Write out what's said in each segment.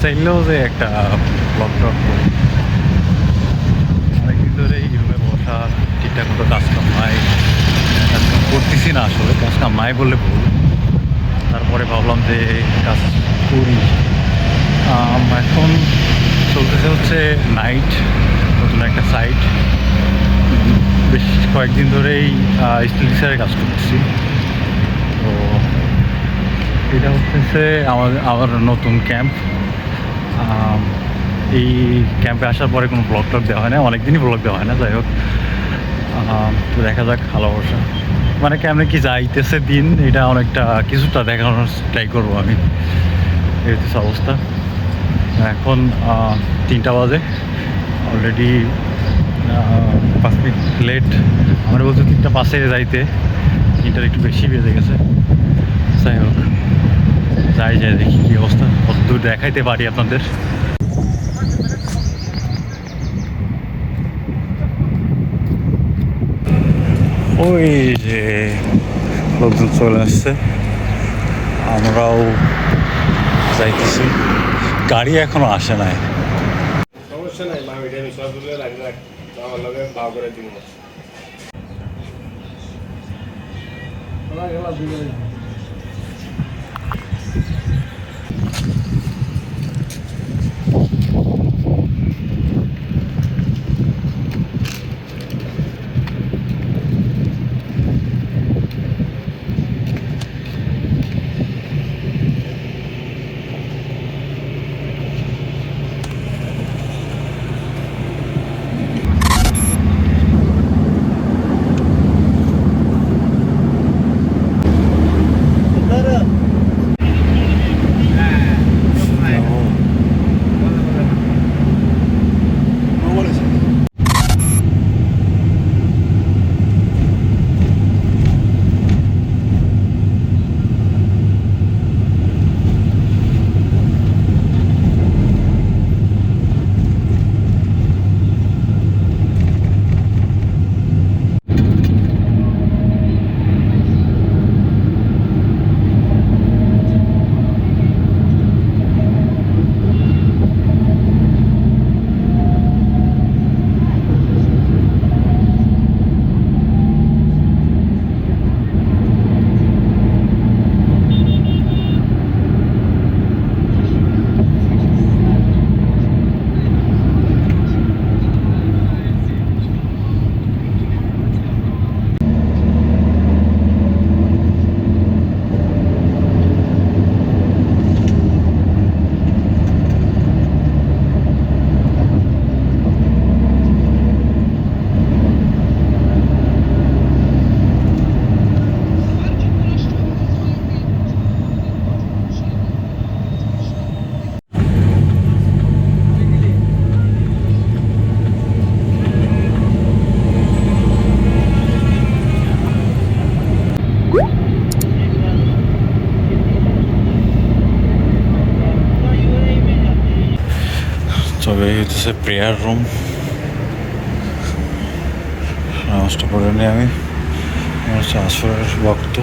চাইলেও যে একটা ব্লগ টক অনেকদিন ধরে এই রুমে বসা, ঠিকঠাক মতো কাজ কাম নাই, কাজ কাম করতেছি না, আসলে কাজ কাম নাই বললে ভুল। তারপরে ভাবলাম যে কাজ করি। এখন চলতেছে হচ্ছে নাইট, নতুন একটা সাইট। বেশ কয়েকদিন ধরেই স্টিল টিচারের কাজ করতেছি। তো এটা হচ্ছে আমার নতুন ক্যাম্প। এই ক্যাম্পে আসার পরে কোনো ব্লগ টক দেওয়া হয় না, অনেকদিনই ব্লগ দেওয়া হয় না। যাই হোক, তো দেখা যাক ভালোবাসা মানে কেমন কি যাইতেছে দিন, এটা অনেকটা কিছুটা দেখানোর ট্রাই করবো আমি। এই হচ্ছে অবস্থা। এখন 3টা বাজে, অলরেডি 5 মিনিট লেট। আমরা বলছি 3টা 5-এ যাইতে, 3টার একটু বেশি বেজে গেছে। যাই হোক, যাই দেখি কী অবস্থা, কত দূর দেখাইতে পারি আপনাদের। ওই যে লোকজন চলে আসছে, আমরাও যাইতেছি। গাড়ি এখনো আসে নাই। সমস্যা নাই, আমি সবগুলো রাখ আমার লগে ভাও করে দিব। তবে এই হচ্ছে প্রেয়ার রুম। নামাজটা পড়ে নিই আমি, হচ্ছে আসরের বক্ত।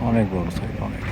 অনেক বড় সাইড, অনেক।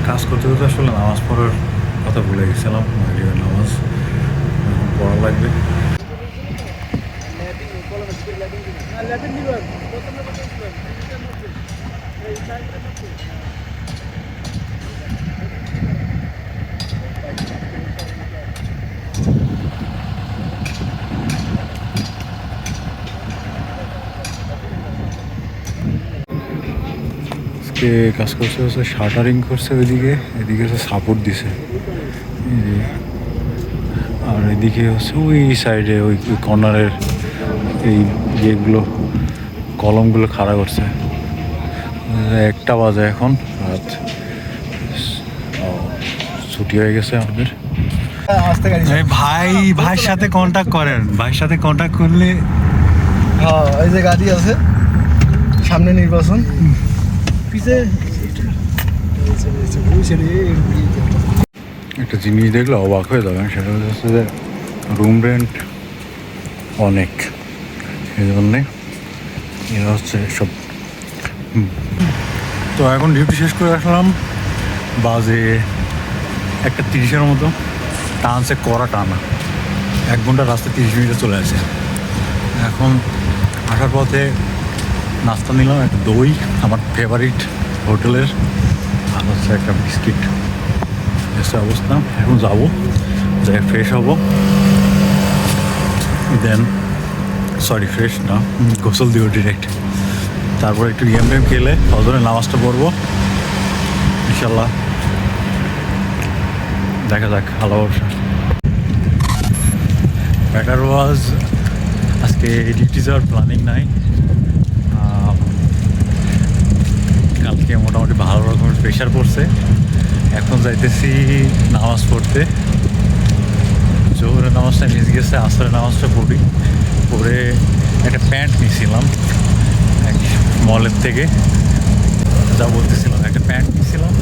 কাজ করতে করতে আসলে নামাজ পড়ার কথা ভুলে গেছিলাম, মাগরিবের নামাজ এখন পড়া লাগবে। আজকে কাজ করছে হচ্ছে শাটারিং করছে ওইদিকে, এদিকে হচ্ছে সাপোর্ট দিছে এই যে, আর এদিকে হচ্ছে ওই সাইডে ওই কর্নারের এই ইয়েগুলো কলমগুলো খাড়া করছে। 1টা বাজে এখন, রাত ছুটি হয়ে গেছে আমাদের। এই ভাইয়ের সাথে কন্ট্যাক্ট করেন, ভাইয়ের সাথে কন্ট্যাক্ট করলে। হ্যাঁ, এই যে গাড়ি আছে, সামনে নির্বাচন, পিছে একটা জিনিস দেখলে অবাক হয়ে যাবেন, সেটা হচ্ছে যে রুম রেন্ট অনেক, সেই জন্যে এরা হচ্ছে সব। তো এখন ডিউটি শেষ করে আসলাম, বাজে 1:30-এর মতো। টানছে কড়া টানা, 1 ঘন্টা রাস্তা 30 মিনিটে চলে আসে। এখন আসার পথে নাস্তা নিলাম, একটা দই আমার ফেভারিট হোটেলের, আর হচ্ছে একটা বিস্কিট। এসে অবস্থা, এখন যাবো, যাই ফ্রেশ হবো, দেন ফ্রেশ না, গোসল দিব ডিরেক্ট। তারপর একটু গেম টেম খেলে ফজরের নামাজটা পড়বো ইনশাল্লাহ। দেখা যাক, আল্লাহ ভরসা। বেটার ওয়াজ আজকে ডিউটি যাওয়ার প্ল্যানিং নাই। কালকে মোটামুটি ভালো রকমের প্রেশার পড়ছে। এখন যাইতেছি নামাজ পড়তে। জোহরের নামাজটা মিস গেছে, আসরের নামাজটা পড়ে একটা প্যান্ট নিয়েছিলাম এক মলের থেকে, যা বলতেছিলাম, একটা প্যান্ট নিয়েছিলাম,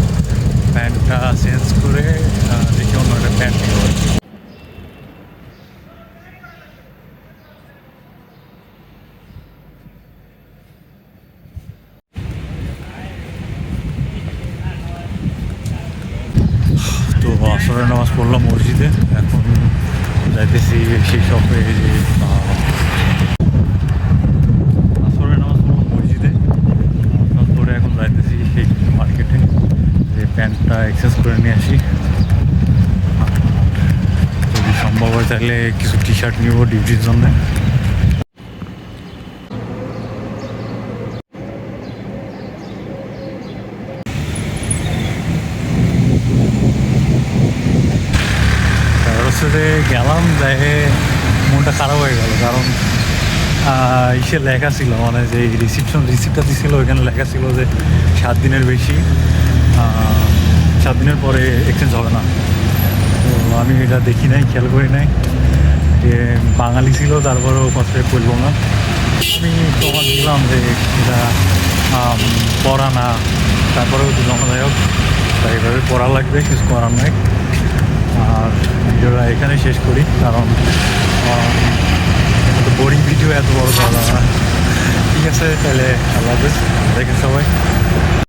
প্যান্টটা চেঞ্জ করে দেখি অন্য একটা প্যান্ট নিল। তো আসরের নামাজ পড়লাম মসজিদে, এখন যাইতেছি সেই সব আসরের নামাজ পড়লাম মসজিদে, পরে এখন যাইতেছি সেই মার্কেটে, যে প্যান্টটা এক্সচেঞ্জ করে নিয়ে আসি। যদি সম্ভব হয় তাহলে কিছু টি শার্ট নিব ডিউটির জন্য। গেলাম, যাই মনটা খারাপ হয়ে গেল, কারণ ইসে লেখা ছিল, মানে যে রিসিপ্টটা দিছিল ওইখানে লেখা ছিল যে 7 দিনের বেশি, 7 দিনের পরে এক্সচেঞ্জ হবে না। তো আমি এটা দেখি নাই, খেয়াল করি নাই, যে বাঙালি ছিল, তারপরেও কথাটা বলবো না। আমি প্রমাণ দিলাম যে এটা পড়া না, তারপরেও তো জমাদায়ক, তাই এইভাবে পড়া লাগবে, কিছু করার নাই। আর ভিডিওটা এখানে শেষ করি, কারণ বোরিং ভিডিও এত বড় করা যাবে না। ঠিক আছে, তাহলে আল্লাহ হাফেজ, দেখেন সবাই।